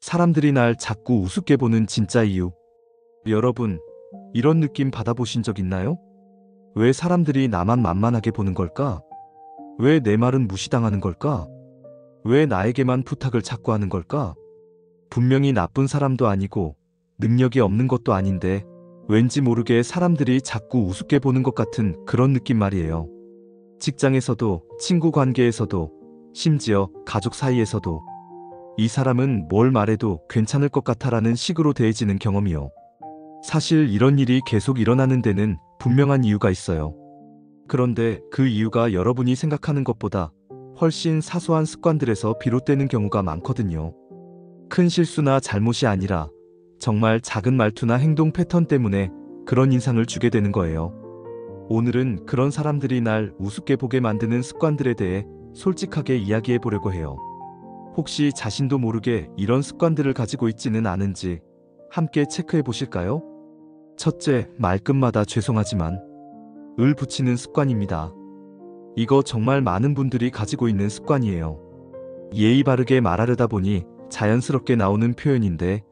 사람들이 날 자꾸 우습게 보는 진짜 이유. 여러분, 이런 느낌 받아보신 적 있나요? 왜 사람들이 나만 만만하게 보는 걸까? 왜 내 말은 무시당하는 걸까? 왜 나에게만 부탁을 자꾸 하는 걸까? 분명히 나쁜 사람도 아니고 능력이 없는 것도 아닌데 왠지 모르게 사람들이 자꾸 우습게 보는 것 같은 그런 느낌 말이에요. 직장에서도, 친구 관계에서도, 심지어 가족 사이에서도 이 사람은 뭘 말해도 괜찮을 것 같아라는 식으로 대해지는 경험이요. 사실 이런 일이 계속 일어나는 데는 분명한 이유가 있어요. 그런데 그 이유가 여러분이 생각하는 것보다 훨씬 사소한 습관들에서 비롯되는 경우가 많거든요. 큰 실수나 잘못이 아니라 정말 작은 말투나 행동 패턴 때문에 그런 인상을 주게 되는 거예요. 오늘은 그런 사람들이 날 우습게 보게 만드는 습관들에 대해 솔직하게 이야기해 보려고 해요. 혹시 자신도 모르게 이런 습관들을 가지고 있지는 않은지 함께 체크해 보실까요? 첫째, 말끝마다 죄송하지만 을 붙이는 습관입니다. 이거 정말 많은 분들이 가지고 있는 습관이에요. 예의 바르게 말하려다 보니 자연스럽게 나오는 표현인데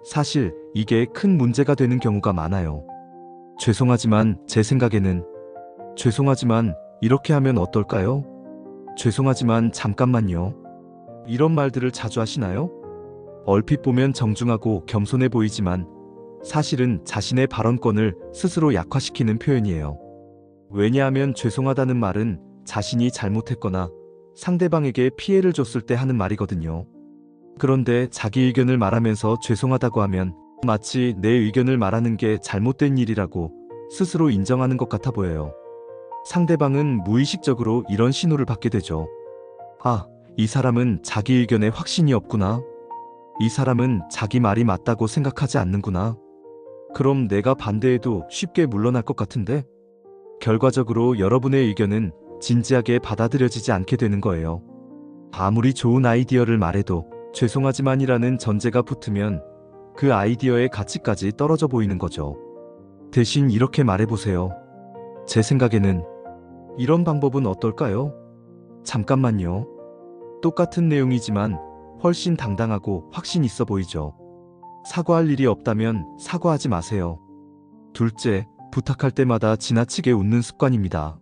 사실 이게 큰 문제가 되는 경우가 많아요. 죄송하지만 제 생각에는 죄송하지만 이렇게 하면 어떨까요? 죄송하지만 잠깐만요. 이런 말들을 자주 하시나요? 얼핏 보면 정중하고 겸손해 보이지만 사실은 자신의 발언권을 스스로 약화시키는 표현이에요. 왜냐하면 죄송하다는 말은 자신이 잘못했거나 상대방에게 피해를 줬을 때 하는 말이거든요. 그런데 자기 의견을 말하면서 죄송하다고 하면 마치 내 의견을 말하는 게 잘못된 일이라고 스스로 인정하는 것 같아 보여요. 상대방은 무의식적으로 이런 신호를 받게 되죠. 아, 이 사람은 자기 의견에 확신이 없구나. 이 사람은 자기 말이 맞다고 생각하지 않는구나. 그럼 내가 반대해도 쉽게 물러날 것 같은데? 결과적으로 여러분의 의견은 진지하게 받아들여지지 않게 되는 거예요. 아무리 좋은 아이디어를 말해도 죄송하지만이라는 전제가 붙으면 그 아이디어의 가치까지 떨어져 보이는 거죠. 대신 이렇게 말해보세요. 제 생각에는 이런 방법은 어떨까요? 잠깐만요. 똑같은 내용이지만 훨씬 당당하고 확신 있어 보이죠. 사과할 일이 없다면 사과하지 마세요. 둘째, 부탁할 때마다 지나치게 웃는 습관입니다.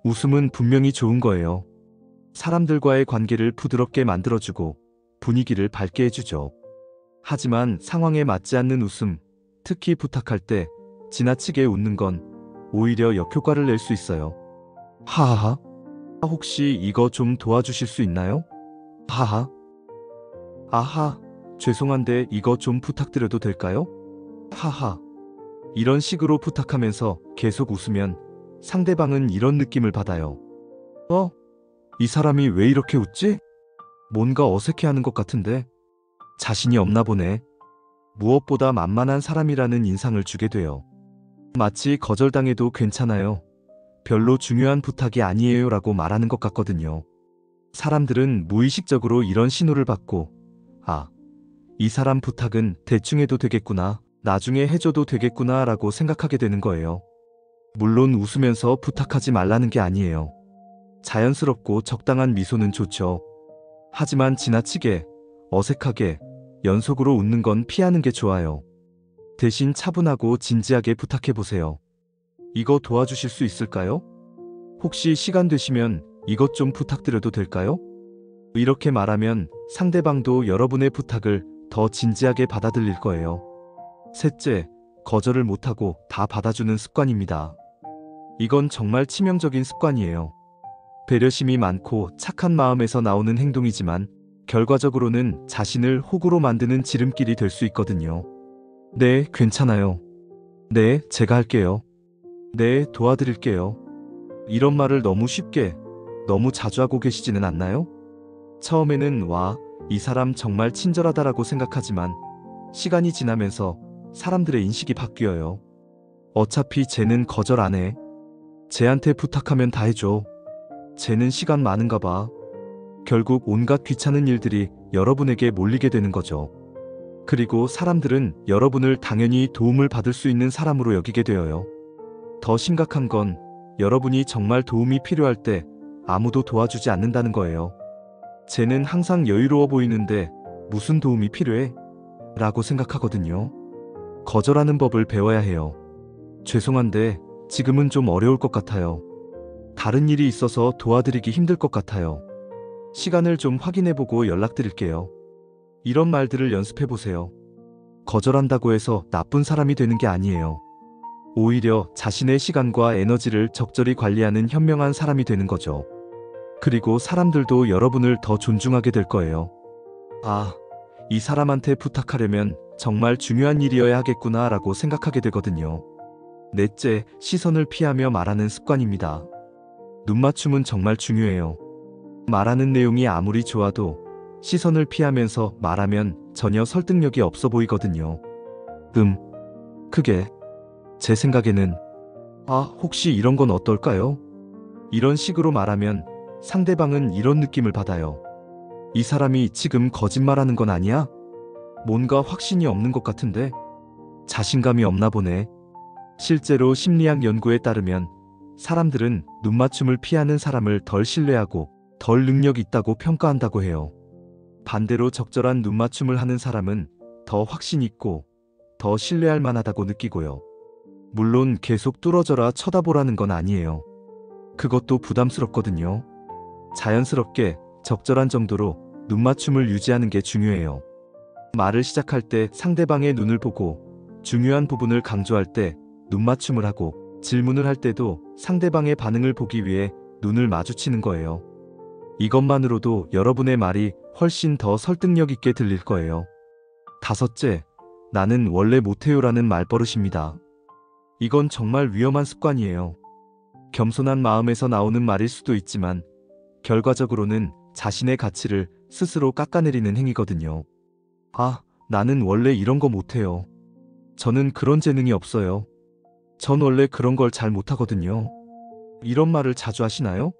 웃음은 분명히 좋은 거예요. 사람들과의 관계를 부드럽게 만들어주고 분위기를 밝게 해주죠. 하지만 상황에 맞지 않는 웃음, 특히 부탁할 때 지나치게 웃는 건 오히려 역효과를 낼 수 있어요. 하하하. 혹시 이거 좀 도와주실 수 있나요? 하하. 아하. 죄송한데 이거 좀 부탁드려도 될까요? 하하. 이런 식으로 부탁하면서 계속 웃으면 상대방은 이런 느낌을 받아요. 이 사람이 왜 이렇게 웃지? 뭔가 어색해하는 것 같은데 자신이 없나 보네. 무엇보다 만만한 사람이라는 인상을 주게 돼요. 마치 거절당해도 괜찮아요. 별로 중요한 부탁이 아니에요 라고 말하는 것 같거든요. 사람들은 무의식적으로 이런 신호를 받고 아, 이 사람 부탁은 대충 해도 되겠구나, 나중에 해줘도 되겠구나 라고 생각하게 되는 거예요. 물론 웃으면서 부탁하지 말라는 게 아니에요. 자연스럽고 적당한 미소는 좋죠. 하지만 지나치게, 어색하게, 연속으로 웃는 건 피하는 게 좋아요. 대신 차분하고 진지하게 부탁해보세요. 이거 도와주실 수 있을까요? 혹시 시간 되시면 이것 좀 부탁드려도 될까요? 이렇게 말하면 상대방도 여러분의 부탁을 더 진지하게 받아들일 거예요. 셋째, 거절을 못하고 다 받아주는 습관입니다. 이건 정말 치명적인 습관이에요. 배려심이 많고 착한 마음에서 나오는 행동이지만 결과적으로는 자신을 호구로 만드는 지름길이 될 수 있거든요. 네, 괜찮아요. 네, 제가 할게요. 네, 도와드릴게요. 이런 말을 너무 쉽게, 너무 자주 하고 계시지는 않나요? 처음에는 와, 이 사람 정말 친절하다라고 생각하지만 시간이 지나면서 사람들의 인식이 바뀌어요. 어차피 쟤는 거절 안 해. 쟤한테 부탁하면 다 해줘. 쟤는 시간 많은가 봐. 결국 온갖 귀찮은 일들이 여러분에게 몰리게 되는 거죠. 그리고 사람들은 여러분을 당연히 도움을 받을 수 있는 사람으로 여기게 되어요. 더 심각한 건 여러분이 정말 도움이 필요할 때 아무도 도와주지 않는다는 거예요. 쟤는 항상 여유로워 보이는데 무슨 도움이 필요해? 라고 생각하거든요. 거절하는 법을 배워야 해요. 죄송한데 지금은 좀 어려울 것 같아요. 다른 일이 있어서 도와드리기 힘들 것 같아요. 시간을 좀 확인해보고 연락드릴게요. 이런 말들을 연습해보세요. 거절한다고 해서 나쁜 사람이 되는 게 아니에요. 오히려 자신의 시간과 에너지를 적절히 관리하는 현명한 사람이 되는 거죠. 그리고 사람들도 여러분을 더 존중하게 될 거예요. 아, 이 사람한테 부탁하려면 정말 중요한 일이어야 하겠구나 라고 생각하게 되거든요. 넷째, 시선을 피하며 말하는 습관입니다. 눈맞춤은 정말 중요해요. 말하는 내용이 아무리 좋아도 시선을 피하면서 말하면 전혀 설득력이 없어 보이거든요. 크게. 제 생각에는 혹시 이런 건 어떨까요? 이런 식으로 말하면 상대방은 이런 느낌을 받아요. 이 사람이 지금 거짓말하는 건 아니야? 뭔가 확신이 없는 것 같은데? 자신감이 없나 보네. 실제로 심리학 연구에 따르면 사람들은 눈맞춤을 피하는 사람을 덜 신뢰하고 덜 능력 있다고 평가한다고 해요. 반대로 적절한 눈맞춤을 하는 사람은 더 확신 있고 더 신뢰할 만하다고 느끼고요. 물론 계속 뚫어져라 쳐다보라는 건 아니에요. 그것도 부담스럽거든요. 자연스럽게 적절한 정도로 눈맞춤을 유지하는 게 중요해요. 말을 시작할 때 상대방의 눈을 보고 중요한 부분을 강조할 때 눈맞춤을 하고 질문을 할 때도 상대방의 반응을 보기 위해 눈을 마주치는 거예요. 이것만으로도 여러분의 말이 훨씬 더 설득력 있게 들릴 거예요. 다섯째, 나는 원래 못해요라는 말버릇입니다. 이건 정말 위험한 습관이에요. 겸손한 마음에서 나오는 말일 수도 있지만 결과적으로는 자신의 가치를 스스로 깎아내리는 행위거든요. 나는 원래 이런 거 못해요. 저는 그런 재능이 없어요. 전 원래 그런 걸 잘 못하거든요. 이런 말을 자주 하시나요?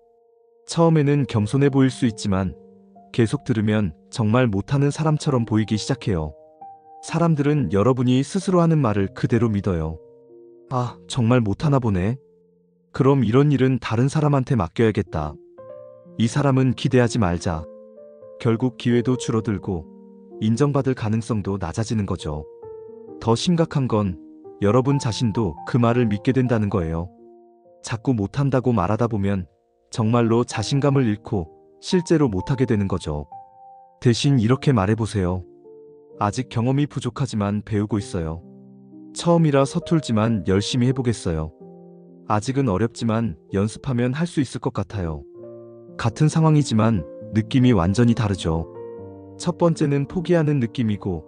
처음에는 겸손해 보일 수 있지만 계속 들으면 정말 못하는 사람처럼 보이기 시작해요. 사람들은 여러분이 스스로 하는 말을 그대로 믿어요. 정말 못하나 보네. 그럼 이런 일은 다른 사람한테 맡겨야겠다. 이 사람은 기대하지 말자. 결국 기회도 줄어들고 인정받을 가능성도 낮아지는 거죠. 더 심각한 건 여러분 자신도 그 말을 믿게 된다는 거예요. 자꾸 못한다고 말하다 보면 정말로 자신감을 잃고 실제로 못하게 되는 거죠. 대신 이렇게 말해보세요. 아직 경험이 부족하지만 배우고 있어요. 처음이라 서툴지만 열심히 해보겠어요. 아직은 어렵지만 연습하면 할 수 있을 것 같아요. 같은 상황이지만 느낌이 완전히 다르죠. 첫 번째는 포기하는 느낌이고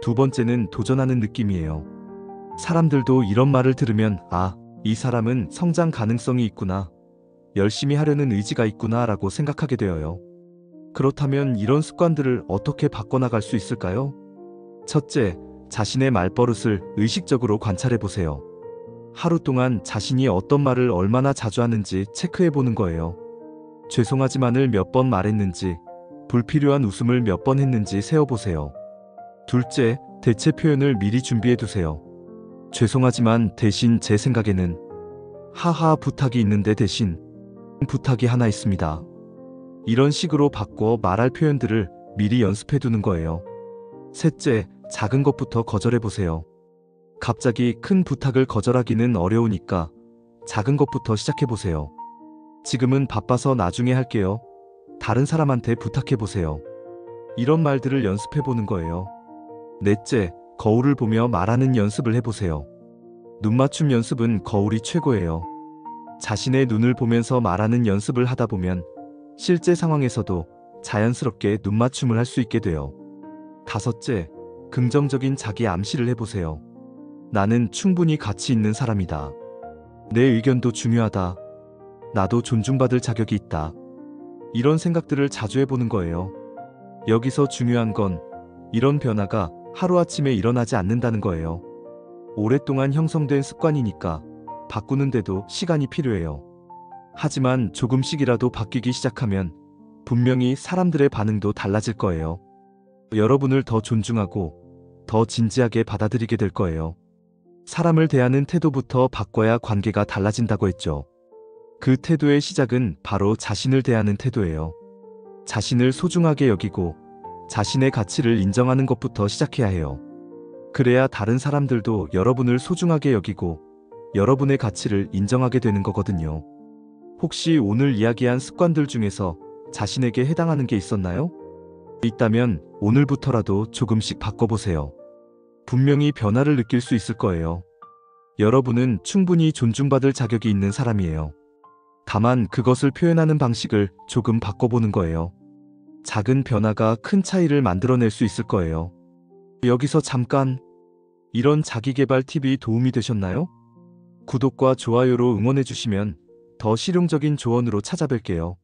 두 번째는 도전하는 느낌이에요. 사람들도 이런 말을 들으면 이 사람은 성장 가능성이 있구나. 열심히 하려는 의지가 있구나 라고 생각하게 되어요. 그렇다면 이런 습관들을 어떻게 바꿔나갈 수 있을까요? 첫째, 자신의 말버릇을 의식적으로 관찰해 보세요. 하루 동안 자신이 어떤 말을 얼마나 자주 하는지 체크해 보는 거예요. 죄송하지만을 몇 번 말했는지, 불필요한 웃음을 몇 번 했는지 세어보세요. 둘째, 대체 표현을 미리 준비해 두세요. 죄송하지만 대신 제 생각에는 부탁이 있는데 대신 부탁이 하나 있습니다. 이런 식으로 바꿔 말할 표현들을 미리 연습해 두는 거예요. 셋째, 작은 것부터 거절해 보세요. 갑자기 큰 부탁을 거절하기는 어려우니까 작은 것부터 시작해 보세요. 지금은 바빠서 나중에 할게요. 다른 사람한테 부탁해 보세요. 이런 말들을 연습해 보는 거예요. 넷째, 거울을 보며 말하는 연습을 해보세요. 눈맞춤 연습은 거울이 최고예요. 자신의 눈을 보면서 말하는 연습을 하다 보면 실제 상황에서도 자연스럽게 눈맞춤을 할 수 있게 돼요. 다섯째, 긍정적인 자기 암시를 해보세요. 나는 충분히 가치 있는 사람이다. 내 의견도 중요하다. 나도 존중받을 자격이 있다. 이런 생각들을 자주 해보는 거예요. 여기서 중요한 건 이런 변화가 하루아침에 일어나지 않는다는 거예요. 오랫동안 형성된 습관이니까 바꾸는데도 시간이 필요해요. 하지만 조금씩이라도 바뀌기 시작하면 분명히 사람들의 반응도 달라질 거예요. 여러분을 더 존중하고 더 진지하게 받아들이게 될 거예요. 사람을 대하는 태도부터 바꿔야 관계가 달라진다고 했죠. 그 태도의 시작은 바로 자신을 대하는 태도예요. 자신을 소중하게 여기고 자신의 가치를 인정하는 것부터 시작해야 해요. 그래야 다른 사람들도 여러분을 소중하게 여기고 여러분의 가치를 인정하게 되는 거거든요. 혹시 오늘 이야기한 습관들 중에서 자신에게 해당하는 게 있었나요? 있다면 오늘부터라도 조금씩 바꿔보세요. 분명히 변화를 느낄 수 있을 거예요. 여러분은 충분히 존중받을 자격이 있는 사람이에요. 다만 그것을 표현하는 방식을 조금 바꿔보는 거예요. 작은 변화가 큰 차이를 만들어낼 수 있을 거예요. 여기서 잠깐, 이런 자기계발 팁이 도움이 되셨나요? 구독과 좋아요로 응원해주시면 더 실용적인 조언으로 찾아뵐게요.